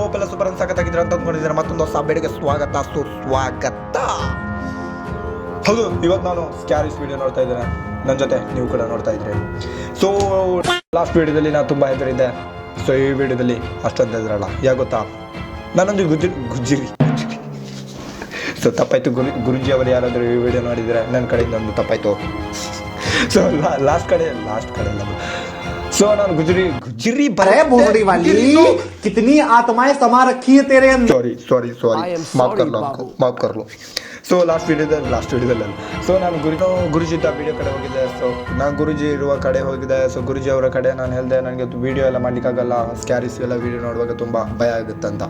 ಓಪೆಲ್ಲ super ಸಖತ್ತಾಗಿದ್ರೆ ಅಂತ ಅಂದ್ಕೊಂಡಿದ್ರೆ ಮತ್ತೊಂದು ಹೊಸ ಬೇಡಿಗೆ ಸ್ವಾಗತ ಸುಸ್ವಾಗತ. ಹೌದು, ಇವತ್ತು ನಾನು ಸ್ಕ್ಯಾರಿಸ್ ವಿಡಿಯೋ ನೋಡ್ತಾ ಇದ್ದೇನೆ, ನನ್ನ ಜೊತೆ ನೀವು ಕೂಡ ನೋಡ್ತಾ ಇದ್ರಿ. ಸೊ ಲಾಸ್ಟ್ ವಿಡಿಯೋದಲ್ಲಿ ನಾನು ತುಂಬ ಹೆದರಿದ್ದೆ. ಸೊ ಈ ವಿಡಿಯೋದಲ್ಲಿ ಅಷ್ಟೊಂದು ಹೆದರಲ್ಲ. ಯಾಕೆ ಗೊತ್ತಾ, ನಾನೊಂದು ಗುಜ್ಜಿರಿ ಸೊ ತಪ್ಪಾಯ್ತು. ಗುರುಜಿ ಅವರು ಯಾರಾದರೂ ಈ ವಿಡಿಯೋ ನೋಡಿದರೆ ನನ್ನ ಕಡೆಯಿಂದ ಒಂದು ತಪ್ಪಾಯ್ತು. ಸೊ ಲಾಸ್ಟ್ ಕಡೆ ಸೊ ನಾನು ಗುಜರಿ बोलने वाली कितनी आत्माएं समा रखी है तेरे अंदर. सॉरी माफ कर लो. ಸೊ ಲಾಸ್ಟ್ ವಿಡಿಯೋದಲ್ಲಿ ಸೊ ನಾನು ಗುರುಜಿ ವಿಡಿಯೋ ಕಡೆ ಹೋಗಿದ್ದೆ. ಸೊ ನಾನು ಗುರುಜಿ ಇರುವ ಕಡೆ ಹೋಗಿದ್ದೆ. ಸೊ ಗುರುಜಿ ಅವರ ಕಡೆ ನಾನು ಹೇಳಿದೆ, ನನಗೆ ವಿಡಿಯೋ ಎಲ್ಲ ಮಾಡ್ಲಿಕ್ಕಾಗಲ್ಲ, ಸ್ಕ್ಯಾರಿಸ್ ಎಲ್ಲ ವಿಡಿಯೋ ನೋಡುವಾಗ ತುಂಬ ಭಯ ಆಗುತ್ತೆ ಅಂತ.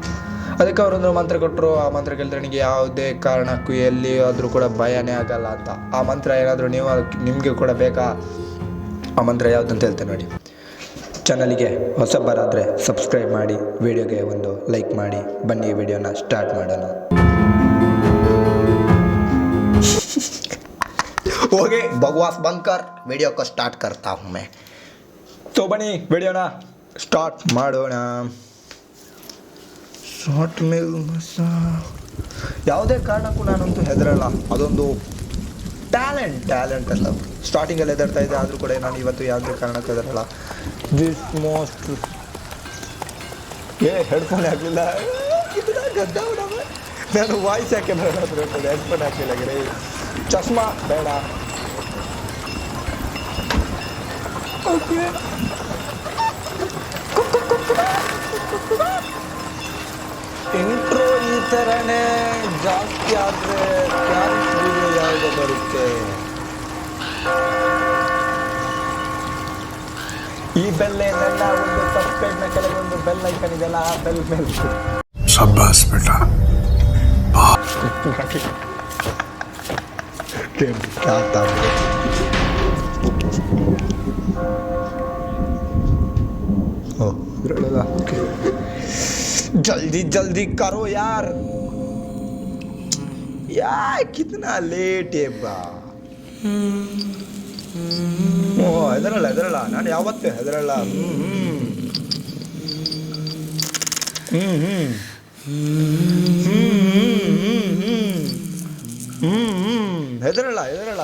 ಅದಕ್ಕೆ ಅವರೊಂದು ಮಂತ್ರ ಕೊಟ್ಟರು. ಆ ಮಂತ್ರ ಕೇಳಿದ್ರೆ ನನಗೆ ಯಾವುದೇ ಕಾರಣಕ್ಕೂ ಎಲ್ಲಿ ಆದರೂ ಕೂಡ ಭಯನೇ ಆಗಲ್ಲ ಅಂತ. ಆ ಮಂತ್ರ ಏನಾದರೂ ನಿಮಗೆ ಕೂಡ ಬೇಕಾ? ಆ ಮಂತ್ರ ಯಾವುದಂತ ಹೇಳ್ತೇನೆ ನೋಡಿ. ಚಾನಲಿಗೆ ಹೊಸಬರಾದರೆ ಸಬ್ಸ್ಕ್ರೈಬ್ ಮಾಡಿ, ವಿಡಿಯೋಗೆ ಒಂದು ಲೈಕ್ ಮಾಡಿ. ಬನ್ನಿ ವಿಡಿಯೋನ ಸ್ಟಾರ್ಟ್ ಮಾಡೋಣ. ಓಕೆ, ಬಗವಾಸ್ ಬಂಕರ್ ವಿಡಿಯೋ को ಸ್ಟಾರ್ಟ್ करता हूँ मैं. तो ಬನ್ನಿ ವಿಡಿಯೋನ ಸ್ಟಾರ್ಟ್ ಮಾಡೋಣ. ಶಾರ್ಟ್ ಮೇಲೆ ಯಾವುದೇ ಕಾರಣಕ್ಕೂ ನಾನಂತೂ ಹೆದರಲ್ಲ. ಅದೊಂದು ಟ್ಯಾಲೆಂಟ್ ಅಲ್ಲ. ಸ್ಟಾರ್ಟಿಂಗಲ್ಲಿ ಹೆದರ್ತಾ ಇದ್ದೆ, ಆದರೂ ಕೂಡ ನಾನು ಇವತ್ತು ಯಾವುದೇ ಕಾರಣಕ್ಕೂ ಹೆದರಲ್ಲ. ದಿಸ್ ಮೋಸ್ಟ್ ಹೆಡ್ಫೋನ್ ಹಾಕಲಿಲ್ಲ, ನಾನು ವಾಯ್ಸ್ ಯಾಕೆ ಬರೋದು, ಹೆಡ್ಫೋನ್ ಹಾಕಲಿಲ್ಲ. ಗಿರಿ ಚಶ್ಮಾ ಬೇಡ. ಓಕೆ, ಇಂಟ್ರೋ ಈ ಥರನೇ ಜಾಸ್ತಿ ಆದರೆ ವಿಡಿಯೋ ಯಾವುದು ಬರುತ್ತೆ. ಈ ಬೆಲ್ ಏನೆಲ್ಲ ಒಂದು ಸಬ್ಸ್ಕ್ರೈಬ್ನ ಕೆಳಗೆ ಒಂದು ಬೆಲ್ ಐಕನ್ ಇದೆಲ್ಲ, ಆ ಬೆಲ್ ಮೇಲೆ शाबाश बेटा. क्या था जल्दी करो यार कितना लेट है बा. ಹೆದರಲ್ಲ ನಾನು ಯಾವತ್ತೂ ಹೆದರಲ್ಲ. ಹೆದರಲ್ಲ.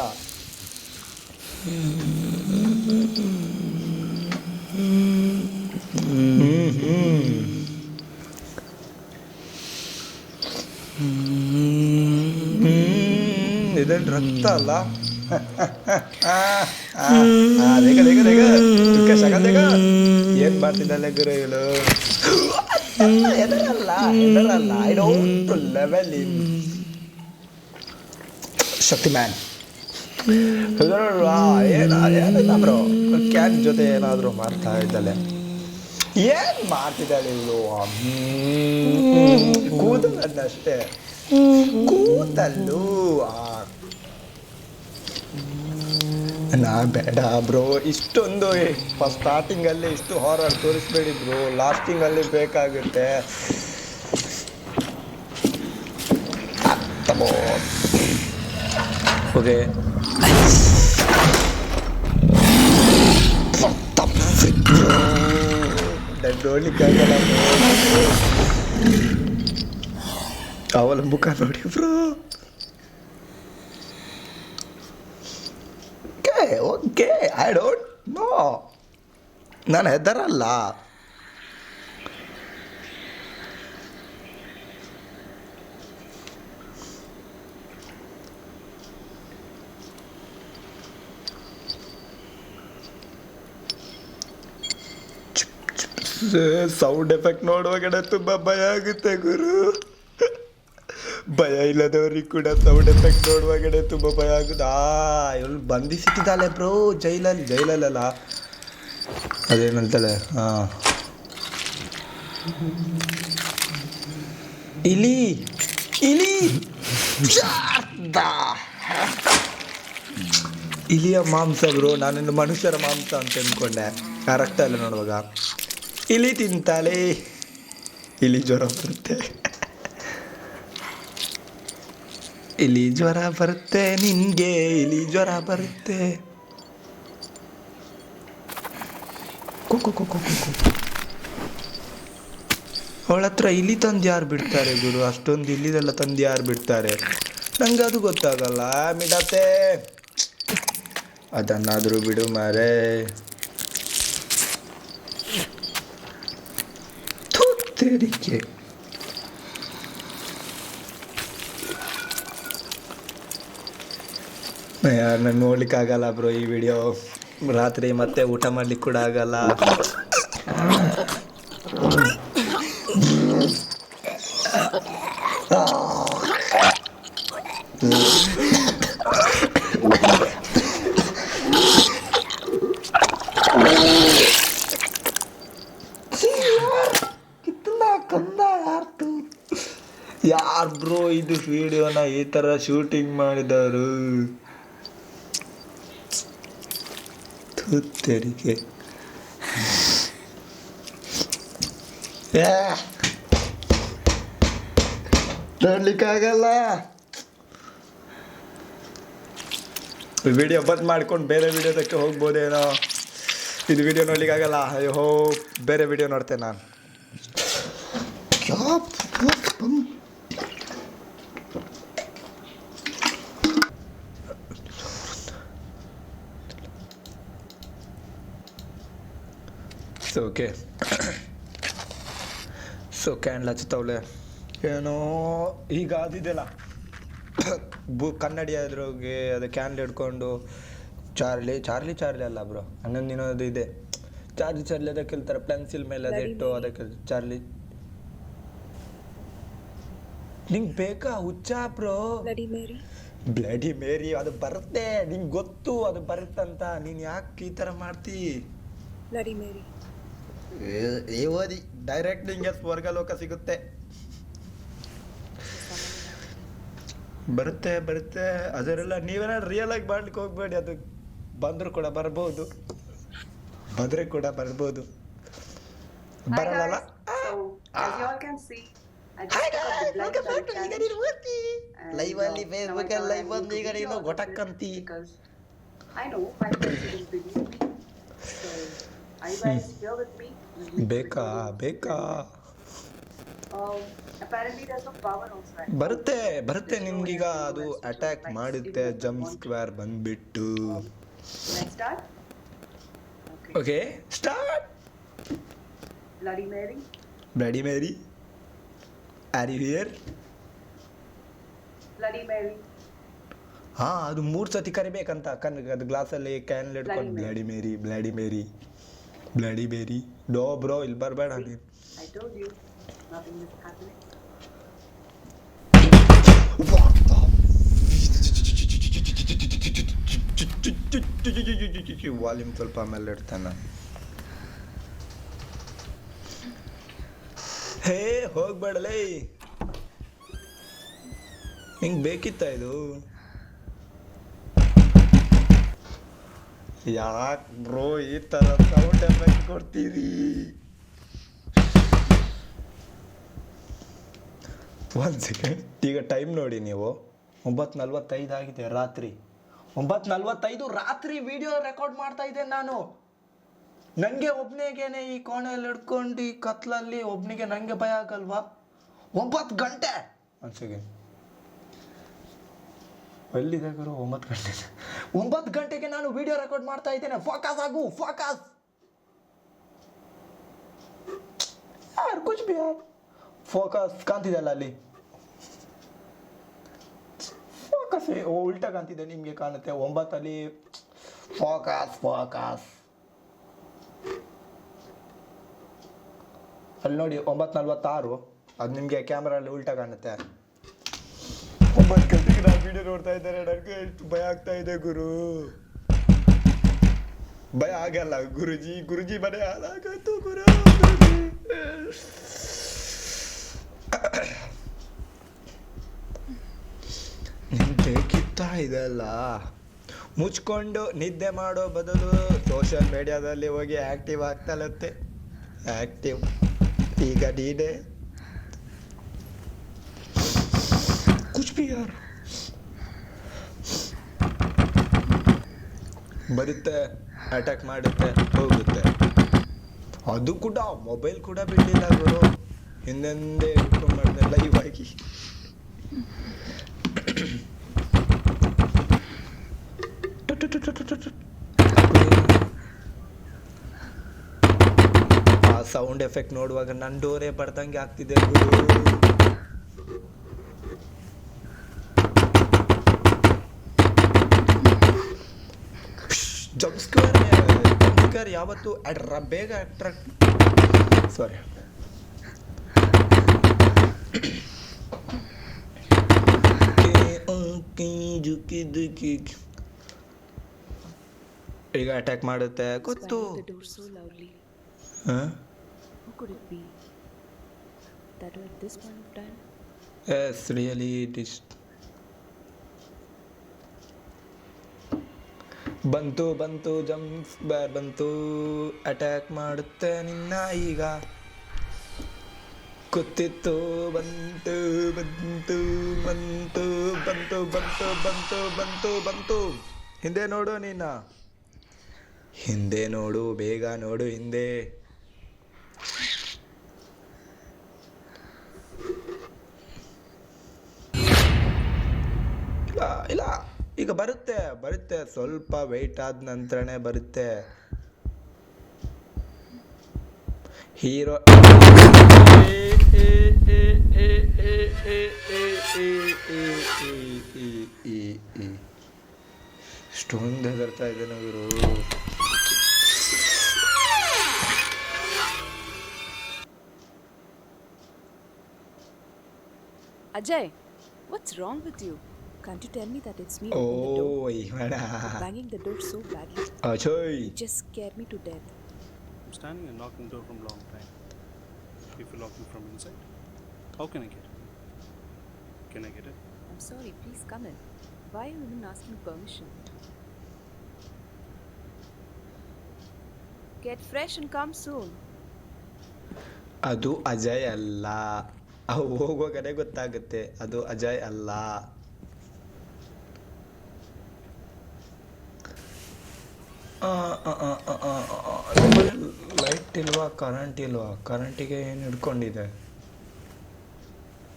ಇದೇನು ರಕ್ತ ಅಲ್ಲ. ಏನ್ ಮಾಡ್ತಿದ್ದಲ್ಲ ಗುರುಗಳು. ಹೆದರಲ್ಲ. I don't level in Shaktimaan. ಹೆದರಲ್ಲ. ಏನಿಲ್ಲ ಬ್ರೋ, ಕ್ಯಾಟ್ ಜೊತೆ ಏನಾದರೂ ಮಾಡ್ತಾ ಇದ್ದಾಳೆ. ಏನ್ ಮಾಡ್ತಿದ್ದಾಳೆ ಇವಳು? ಕೂದಲನ್ನಷ್ಟೇ, ಕೂದಲು. ನಾ ಬೇಡ ಬ್ರೋ, ಇಷ್ಟೊಂದು ಸ್ಟಾರ್ಟಿಂಗಲ್ಲಿ ಇಷ್ಟು ಹಾರರ್ ತೋರಿಸ್ಬೇಡಿ ಬ್ರೋ, ಲಾಸ್ಟಿಂಗಲ್ಲಿ ಬೇಕಾಗುತ್ತೆ. ಓಕೆ, ನೋಡ್ಲಿಕ್ಕಾಗಲ್ಲ. ಅವಳ ಮುಖ ನೋಡಿ bro. Okay, I don't know, ನಾನು ಹೆದರಲ್ಲ. ಸೌಂಡ್ ಎಫೆಕ್ಟ್ ನೋಡುವಾಗ ತುಂಬ ಭಯ ಆಗುತ್ತೆ ಗುರು. ಭಯ ಇಲ್ಲದವ್ರಿಗೆ ಕೂಡ ಸೌಂಡ್ ಎಫೆಕ್ಟ್ ನೋಡುವಾಗಡೆ ತುಂಬ ಭಯ ಆಗುತ್ತೆ. ಇವಳು ಬಂಧಿಸಿಟ್ಟಿದ್ದಾಳೆ ಬ್ರೋ ಜೈಲಲ್ಲ ಅದೇನಂತಾಳೆ ಇಲಿ ಇಲಿಯ ಮಾಂಸ ಬ್ರೋ. ನಾನಿನ್ನು ಮನುಷ್ಯರ ಮಾಂಸ ಅಂತ ಅಂದ್ಕೊಂಡೆ. ರಕ್ತ ಎಲ್ಲ ನೋಡುವಾಗ ಇಲಿ ತಿಂತಾಳೆ. ಇಲಿ ಜ್ವರ ಬರುತ್ತೆ. ಇಲಿ ಜ್ವರ ಬರುತ್ತೆ ನಿನ್ಗೆ, ಇಲಿ ಜ್ವರ ಬರುತ್ತೆ. ಅವಳ ಹತ್ರ ಇಲಿ ತಂದು ಯಾರು ಬಿಡ್ತಾರೆ ಗುರು? ಅಷ್ಟೊಂದು ಇಲ್ಲಿದೆಲ್ಲ ತಂದು ಯಾರು ಬಿಡ್ತಾರೆ? ನಂಗೆ ಅದು ಗೊತ್ತಾಗಲ್ಲ ಮಿಡತೆ. ಅದನ್ನಾದರೂ ಬಿಡು ಮಾರೆ. ತೇರಿಕೆ ಯಾರನ್ನ ನೋಡ್ಲಿಕ್ಕಾಗಲ್ಲ ಬ್ರೋ ಈ ವಿಡಿಯೋ. ರಾತ್ರಿ ಮತ್ತೆ ಊಟ ಮಾಡ್ಲಿಕ್ಕೆ ಕೂಡ ಆಗಲ್ಲ. ಯಾರು ಬ್ರೋ ಇದು ವಿಡಿಯೋನ ಈ ಥರ ಶೂಟಿಂಗ್ ಮಾಡಿದವರು? ತೆರಿಗೆ ನೋಡ್ಲಿಕ್ಕಾಗಲ್ಲ. ವಿಡಿಯೋ ಬಂದ್ ಮಾಡ್ಕೊಂಡು ಬೇರೆ ವಿಡಿಯೋದಕ್ಕೆ ಹೋಗ್ಬೋದೇನೋ. ಇದು ವಿಡಿಯೋ ನೋಡ್ಲಿಕ್ಕಾಗಲ್ಲ. ಅಯ್ಯೋ ಬೇರೆ ವಿಡಿಯೋ ನೋಡ್ತೇನೆ ನಾನು. ಓಕೆ ಸೊ ಕ್ಯಾಂಡ್ಲ್ ಹಚ್ತವಳೆ ಏನೋ ಈಗ ಅದಿದೆಲ್ಲ ಕನ್ನಡಿ ಅದ್ರಿಗೆ ಅದು ಕ್ಯಾಂಡ್ಲ್ ಹಿಡ್ಕೊಂಡು ಚಾರ್ಲಿ ಅಲ್ಲ ಬ್ರೋ, ಹನ್ನೊಂದು ದಿನದ್ದು ಇದೆ. ಚಾರ್ಲಿ ಅದಕ್ಕೆ ಹೇಳ್ತಾರೆ ಪೆನ್ಸಿಲ್ ಮೇಲೆ ಅದಿಟ್ಟು ಅದಕ್ಕೆ ಚಾರ್ಲಿ. ನಿಂಗೆ ಬೇಕಾ ಹುಚ್ಚ ಬ್ರೋ? ಬ್ಲಡಿ ಮೇರಿ ಅದು ಬರುತ್ತೆ, ನಿಂಗೆ ಗೊತ್ತು ಅದು ಬರುತ್ತಂತ. ನೀನು ಯಾಕೆ ಈ ಥರ ಮಾಡ್ತಿ? ಓದಿ ಡೈರೆಕ್ಟ್ ನಿಂಗೆ ಸ್ವರ್ಗಲೋಕ ಸಿಗುತ್ತೆ. ಬರುತ್ತೆ ಅದರೆಲ್ಲ ನೀವೇನಾದ್ರು ರಿಯಲ್ ಆಗಿ ಮಾಡ್ಲಿಕ್ಕೆ ಹೋಗ್ಬೇಡಿ. ಅದು ಬಂದರೂ ಕೂಡ ಬರ್ಬೋದು, ಬಂದರೆ ಕೂಡ ಬರ್ಬೋದು. ಬರಲ್ಲ. ಲೈವ್ ಅಲ್ಲಿ ಫೇಸ್ಬುಕ್ ಅಲ್ಲಿ ಲೈವ್ ಬಂದು ಈಗ ನೀನು ಗೊಟಕ್ಕಂತಿ. ಬೇಕಾ ಬರುತ್ತೆ ನಿಮ್ಗೀಗ ಅದು ಅಟ್ಯಾಕ್ ಮಾಡುತ್ತೆ. ಜಂಪ್ ಸ್ಕ್ವೇರ್ ಬಂದ್ಬಿಟ್ಟು. Okay start. Bloody Mary are you here? ಅದು 3 ಸತಿ ಕರಿಬೇಕಂತ. ಅದು ಗ್ಲಾಸಲ್ಲಿ ಕ್ಯಾನ್ ಹಿಡ್ಕೊಂಡು ಬ್ಲಡಿ ಮೇರಿ ಡೋ ಬ್ರೋ ಇಲ್ಲಿ ಬರಬೇಡ ನೀನು. ವಾಲ್ಯೂಮ್ ಸ್ವಲ್ಪ ಆಮೇಲೆ ಇಡ್ತಾನೆ. ಹೇ ಹೋಗ್ಬೇಡಲೇ, ನಿಂಗೆ ಬೇಕಿತ್ತ ಇದು? ಯಾಕೆ ಬ್ರೋ ಈ ಥರ ಸೌಂಡ್ ಎಫೆಕ್ಟ್ ಕೊಡ್ತೀವಿ? ಒಂದು ಸೆಕೆಂಡ್. ಈಗ ಟೈಮ್ ನೋಡಿ ನೀವು, 9:45 ಆಗಿದೆ ರಾತ್ರಿ. 9:45 ರಾತ್ರಿ ವಿಡಿಯೋ ರೆಕಾರ್ಡ್ ಮಾಡ್ತಾ ಇದ್ದೆ ನಾನು. ನನಗೆ ಒಬ್ಬನಿಗೇನೆ ಈ ಕೋಣೆಯಲ್ಲಿ ಹಿಡ್ಕೊಂಡು ಈ ಕತ್ಲಲ್ಲಿ ಒಬ್ಬನಿಗೆ ನನಗೆ ಭಯ ಆಗಲ್ವಾ? 9 ಗಂಟೆ. ಒಂದು ಸೆಕೆಂಡ್, ಎಲ್ಲಿದೆ ಗುರು? 9 ಗಂಟೆ. 9 ಗಂಟೆಗೆ ನಾನು ವಿಡಿಯೋ ರೆಕಾರ್ಡ್ ಮಾಡ್ತಾ ಇದ್ದೇನೆ. ಫೋಕಸ್ ಆಗು, ಫೋಕಸ್. ಯಾರು ಕುಚ್ ಬಿ ಯಾರ್ ಫೋಕಸ್ ಕಾಣ್ತಿದೆಯಲ್ಲ ಅಲ್ಲಿ. ಫೋಕಸ್ ಉಲ್ಟಾ ಕಾಣ್ತಿದೆ, ನಿಮಗೆ ಕಾಣುತ್ತೆ. 9 ಫೋಕಸ್. ಅಲ್ಲಿ ನೋಡಿ 9:46. ಅದು ನಿಮಗೆ ಕ್ಯಾಮ್ರಲ್ಲಿ ಉಲ್ಟಾ ಕಾಣುತ್ತೆ. 9 ಗಂಟೆಗೆ ನಾನು ವಿಡಿಯೋ ನೋಡ್ತಾ ಇದ್ದಾರೆ. ನನಗೆ ಎಷ್ಟು ಭಯ ಆಗ್ತಾ ಇದೆ ಗುರು. ಭಯ ಆಗಲ್ಲ ಗುರುಜಿ ಮನೆ ಹಾಳಾಗಾಯ್ತು ಗುರು. ನಿದ್ದೆ ಕಿತ್ತಾ ಇದೆಲ್ಲ. ಮುಚ್ಕೊಂಡು ನಿದ್ದೆ ಮಾಡೋ ಬದಲು ಸೋಷಿಯಲ್ ಮೀಡಿಯಾದಲ್ಲಿ ಹೋಗಿ ಆ್ಯಕ್ಟಿವ್ ಆಗ್ತಲತ್ತೆ. ಆ್ಯಕ್ಟಿವ್ ಈಗ ನೀನೇ ಕುಚ್ ಬಿ ಯಾರು ಬರುತ್ತೆ, ಅಟ್ಯಾಕ್ ಮಾಡುತ್ತೆ, ಹೋಗುತ್ತೆ. ಅದು ಕೂಡ ಮೊಬೈಲ್ ಕೂಡ ಬಿಡಲಿಲ್ಲ ಗುರು. ಹಿಂದೆ ಇಟ್ಕೊಂಡು ಮಾಡಿದೆ ಲೈವ್ ಆಗಿ. ಆ ಸೌಂಡ್ ಎಫೆಕ್ಟ್ ನೋಡುವಾಗ ನನ್ನ ಡೋರೇ ಬಡ್ದಂಗೆ ಆಗ್ತಿದೆ ಗುರು. ಜಂಪ್ಸ್ಕೇರ್ ಯಾವತ್ತು ಬೇಗ ಅಟ್ರಾಕ್ಟ್. ಸಾರಿ. ಈಗ ಅಟ್ಯಾಕ್ ಮಾಡುತ್ತೆ ಗೊತ್ತು. Yes really it is. ಬಂತು ಜಂಪ್ಸ್ ಬೇರ್ ಬಂತು. ಅಟ್ಯಾಕ್ ಮಾಡುತ್ತೆ ನಿನ್ನ ಈಗ. ಕೂತಿತ್ತು ಬಂತು ಬಂತು ಬಂತು ಬಂತು ಬಂತು ಬಂತು ಬಂತು ಬಂತು. ಹಿಂದೆ ನೋಡು ನೀನ, ಹಿಂದೆ ನೋಡು, ಬೇಗ ನೋಡು ಹಿಂದೆ. ಇಲ್ಲ ಈಗ ಬರುತ್ತೆ ಸ್ವಲ್ಪ ವೆಯ್ಟ್ ಆದ ನಂತರನೇ ಬರುತ್ತೆ. ಹೀರೋ ಇಷ್ಟೊಂದು ಹೆದರ್ತಾ ಇದ್ದೇನೆ ಗುರು. Ajay, what's wrong with you? Can't you tell me that it's me Oh, opening the door? Ivana. Banging the door so badly. Ajay. It just scared me to death. I'm standing and knocking the door from long time. If you lock me from inside, how can I get it? Can I get it? I'm sorry, please come in. Why are you even asking permission? Get fresh and come soon. ಅದು ಅಜಯ್ ಅಲ್ಲ. ಹೋಗುವಾಗಲೇ ಗೊತ್ತಾಗುತ್ತೆ ಅದು ಅಜಯ್ ಅಲ್ಲ. Light ಇಲ್ವಾ, ಕರೆಂಟಿಗೆ ಏನು ಹಿಡ್ಕೊಂಡಿದೆ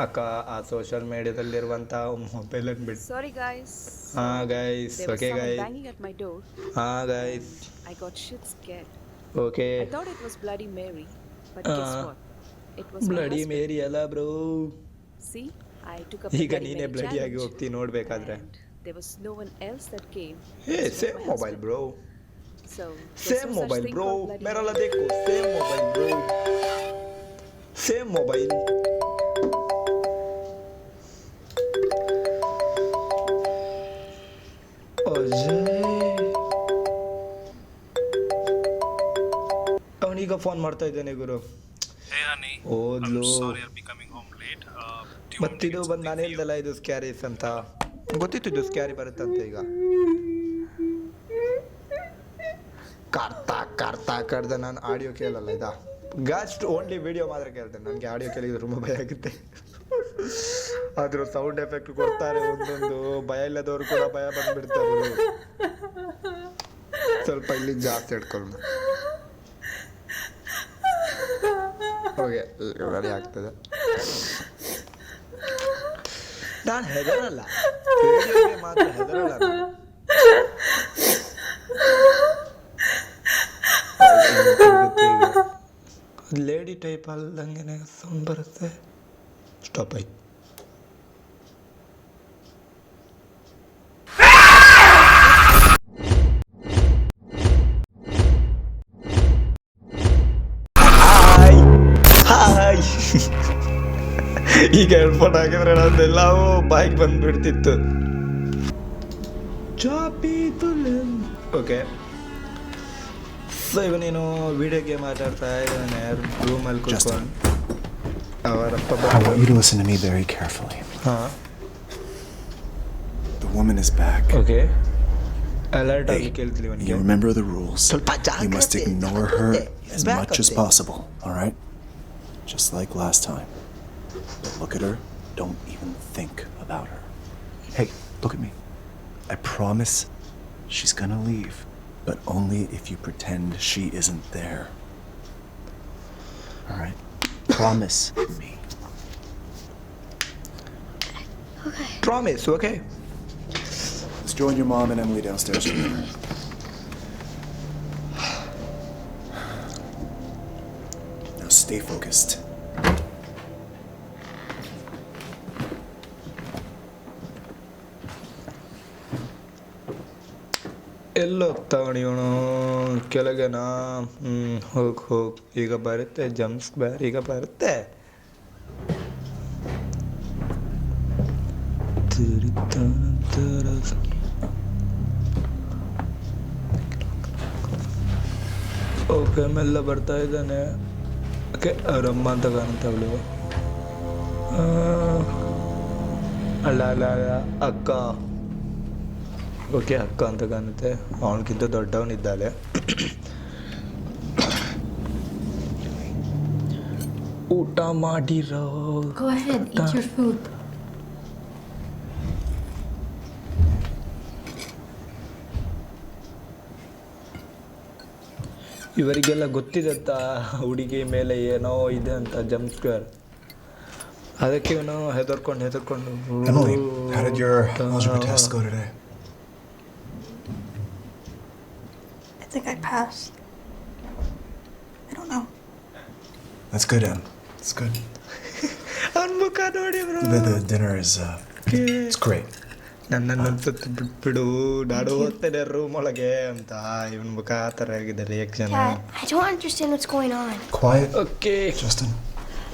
ಅಕ್ಕ? ಆ social ಮೀಡಿಯಾದಲ್ಲಿರುವಂಥ ಮೊಬೈಲನ್ನು ಬಿಟ್ಟು. Sorry guys. Guys. There was okay someone guys. banging at my door. Guys. I got shit scared. Okay. I thought it was Bloody Mary, but guess what? It was my bloody husband. ಮೇರಿ ಅಲ್ಲ bro. See, I took up the ಈಗ Bloody ನೀನೇ Mary bloody ಆಗಿ challenge. ಹೋಗ್ತಿ ನೋಡ್ಬೇಕಾದ್ರೆ. And there was no one else that came. ಹೇ It was same my mobile husband. Bro. So there's same no such mobile thing bro. called Bloody ಮೇರಲ್ಲ Mary. देखो same mobile bro. Same mobile. ಅವನೀಗ phone ಮಾಡ್ತಾ ಇದ್ದೇನೆ ಗುರು. Hey honey, ಓದ್ಲು. I'm sorry I'll be coming home late. Do you want me to ಮತ್ತಿದು get ಬಂದು ನಾನು something for you? ಹೇಳ್ದಲ್ಲ ಇದು ಸ್ಕ್ಯಾರೀಸ್ ಅಂತ. ಗೊತ್ತಿತ್ತು ಇದು ಸ್ಕ್ಯಾರಿ ಬರುತ್ತಂತೆ. ಈಗ ಕಾರ್ತಾ ಕಡ್ದೆ ನಾನು ಆಡಿಯೋ ಕೇಳಲ್ಲ. ಇದಾ ಗಾಸ್ಟ್ ಓನ್ಲಿ ವಿಡಿಯೋ ಮಾತ್ರ ಕೇಳ್ತೇನೆ. ನನಗೆ ಆಡಿಯೋ ಕೇಳಿದ್ರೆ ತುಂಬ ಭಯ ಆಗುತ್ತೆ. ಆದರೂ ಸೌಂಡ್ ಎಫೆಕ್ಟ್ ಕೊಡ್ತಾರೆ ಒಂದೊಂದು. ಭಯ ಇಲ್ಲದವರು ಕೂಡ ಭಯ ಬಂದ್ಬಿಡ್ತಾರೆ. ಸ್ವಲ್ಪ ಇಲ್ಲಿ ಜಾಸ್ತಿ ಇಟ್ಕೊಳ್ಳೋಣ. ಓಕೆ ರೆಡಿ ಆಗ್ತದೆ. ನಾನು ಹೆದರಲ್ಲ, ವಿಡಿಯೋಗೆ ಮಾತ್ರ ಹೆದರಲ್ಲ ನಾನು. ಲೇಡಿ ಟೈಪ್ ಅಲ್ದಂಗೆ ಸೌಂಡ್ ಬರುತ್ತೆ. ಸ್ಟಾಪ್ ಆಯ್ತು. ಹಾಯ್ ಈಗ ಹೆಡ್ಫೋನ್ ಹಾಕಿದ್ರೆ ಅದೆಲ್ಲವೂ ಬಾಯಿಗೆ ಬಂದ್ಬಿಡ್ತಿತ್ತು. ಓಕೆ, ಸೊ ಈಗ ನೀನು ವಿಡಿಯೋ ಗೇಮ್ ಆಟಾಡ್ತಾ ಇದ್ದಾನೆ ರೂಮಲ್ಲಿ ಕೂತ್ಕೊಂಡು. ಅವರಪ್ಪ I want you to listen to me very carefully. ಹಾಂ, The woman is back. Okay, alert ಆಗಿ Hey, ಕೇಳ್ತೀವಿ you ಅವನಿಗೆ. remember the rules. ಸ್ವಲ್ಪ You must ಜಾಗ್ರತೆ, ignore her ಜಾಗ್ರತೆ. as Back much as up. possible, all right? Just like last time. Look at her. Don't even think about her. Hey, look at me. I promise she's gonna leave, but only if you pretend she isn't there. All right? Promise me. Promise, okay? Let's join your mom and Emily downstairs for dinner. Now stay focused. ಎಲ್ಲೋಗ್ತಾವಣ ಇವನು ಕೆಳಗೆನ. ಹೋಗಿ ಈಗ ಬರುತ್ತೆ jumps ಬ್ಯಾರ್, ಈಗ ಬರುತ್ತೆ. Okay, ಮೆಲ್ಲ ಬರ್ತಾ ಇದ್ದಾನೆ. ಓಕೆ, ಅವರಮ್ಮ ಅಂತ ಕಾಣುತ್ತವಳು. ಅಲ್ಲ ಅಲ್ಲ ಅಲ್ಲ, ಅಕ್ಕ. ಓಕೆ, ಅಕ್ಕ ಅಂತ ಕಾಣುತ್ತೆ. ಅವನಿಗಿಂತ ದೊಡ್ಡವನಿದ್ದಾಳೆ. ಊಟ ಮಾಡಿರೋ. Go ahead, eat your food. ಇವರಿಗೆಲ್ಲ ಗೊತ್ತಿದತ್ತ ಹುಡುಗಿ ಮೇಲೆ ಏನೋ ಇದೆ ಅಂತ, ಜಂಪ್ ಸ್ಕ್ವೇರ್. ಅದಕ್ಕೆ ಇವನು ಹೆದರ್ಕೊಂಡು Emily, how did your algebra test go today? I think I passed. I don't know. That's good, Em. It's good. ಅವನ ಮುಖ ನೋಡಿ bro. The dinner is it's great. ನನ್ನನ್ನು ಬಿಟ್ಬಿಡು, ನಾನು ಹೋಗ್ತೇನೆ ರೂಮ್ ಒಳಗೆ ಅಂತ. ಇವನ ಮುಖ ಆ ಥರ ಆಗಿದೆ reaction. Dad, I don't understand what's going on. Quiet. Okay, Justin,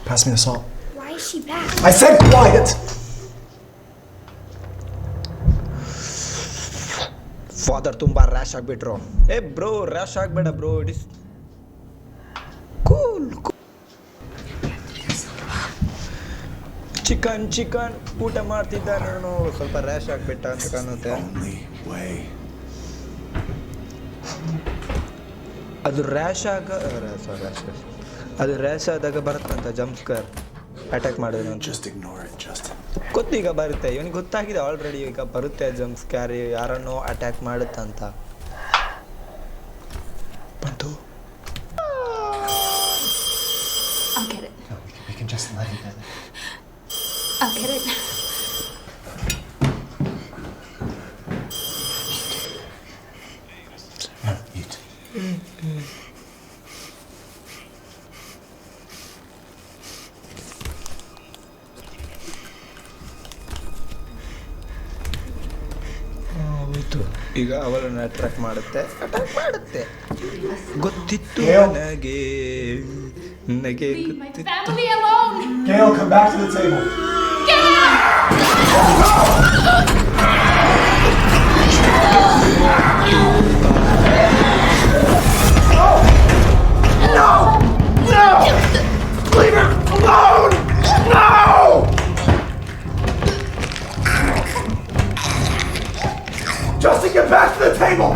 pass me the salt. Why is she back? I said quiet! Father ತುಂಬಾ ರ್ಯಾಶ್ ಆಗಿಬಿಟ್ರು. ಬ್ರೋ, ರ್ಯಾಶ್ ಆಗಬೇಡ bro, it is cool. Chicken ಊಟ ಮಾಡ್ತಿದ್ದಾನೆ ಅವನು. ಸ್ವಲ್ಪ rash ಆಗಿಬಿಟ್ಟ ಅಂತ ಕಾಣುತ್ತೆ. Only way. ಅದು ರ್ಯಾಶ್ ಆದಾಗ ಬರುತ್ತಂತ ಜಂಪ್ ಸ್ಕ್ವೇರ್ ಅಟ್ಯಾಕ್ ಮಾಡಿದ್ರು ಅಂತ. Just ignore it, Justin. ಗೊತ್ತೀಗ ಬರುತ್ತೆ, ಇವನಿಗೆ ಗೊತ್ತಾಗಿದೆ ಆಲ್ರೆಡಿ. ಈಗ ಬರುತ್ತೆ ಜಂಪ್ ಸ್ಕ್ಯಾರ್, ಯಾರನ್ನೋ ಅಟ್ಯಾಕ್ ಮಾಡುತ್ತಂತ. ಬಂತು. I'll get it. No, we can just let it in. I'll get it. No, eat. ಹೌದು, ಈಗ ಅವಳನ್ನು ಅಟ್ಯಾಕ್ ಮಾಡುತ್ತೆ. ಗೊತ್ತಿತ್ತು ನನಗೆ ಗೊತ್ತಿತ್ತು. Family alone! Gail, come back to the table. Leave her alone! No! Justin, get back to the table!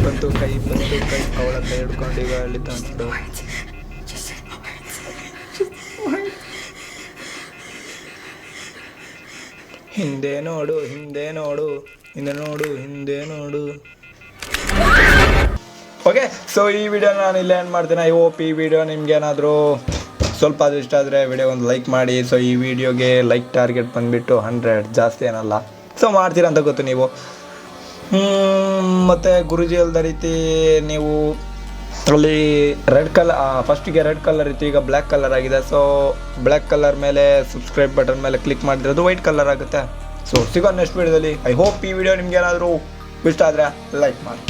ಬಂತು ಕೈ ಅವಳ ಕೈ ಹಿಡ್ಕೊಂಡು ಈಗ ಅಳಿತ ನೋಡು. ಹಿಂದೆ ನೋಡು, ಓಕೆ. ಸೊ ಈ ವಿಡಿಯೋನ ನಾನು ಇಲ್ಲೇ ಎಂಡ್ ಮಾಡ್ತೀನಿ. ಐ ಹೋಪ್ ಈ ವಿಡಿಯೋ ನಿಮ್ಗೆ ಏನಾದರೂ ಸ್ವಲ್ಪ ಅದು ಇಷ್ಟ ಆದರೆ ವಿಡಿಯೋ ಒಂದು ಲೈಕ್ ಮಾಡಿ. ಸೊ ಈ ವಿಡಿಯೋಗೆ ಲೈಕ್ ಟಾರ್ಗೆಟ್ ಬಂದುಬಿಟ್ಟು 100, ಜಾಸ್ತಿ ಏನಲ್ಲ. ಸೊ ಮಾಡ್ತೀರಾ ಅಂತ ಗೊತ್ತು ನೀವು. ಮತ್ತು ಗುರೂಜಿ ಹೇಳ್ದ ರೀತಿ ನೀವು ಅಲ್ಲಿ ರೆಡ್ ಕಲರ್, ಫಸ್ಟಿಗೆ ರೆಡ್ ಕಲರ್ ಇತ್ತು, ಈಗ ಬ್ಲ್ಯಾಕ್ ಕಲರ್ ಆಗಿದೆ. ಸೊ ಬ್ಲ್ಯಾಕ್ ಕಲರ್ ಮೇಲೆ ಸಬ್ಸ್ಕ್ರೈಬ್ ಬಟನ್ ಮೇಲೆ ಕ್ಲಿಕ್ ಮಾಡಿದ್ರೆ ವೈಟ್ ಕಲರ್ ಆಗುತ್ತೆ. ಸೊ ಸಿಗೋ ನೆಕ್ಸ್ಟ್ ವೀಡಿಯೋದಲ್ಲಿ. ಐ ಹೋಪ್ ಈ ವಿಡಿಯೋ ನಿಮ್ಗೆ ಏನಾದರೂ ಇಷ್ಟ ಆದರೆ ಲೈಕ್ ಮಾಡಿ.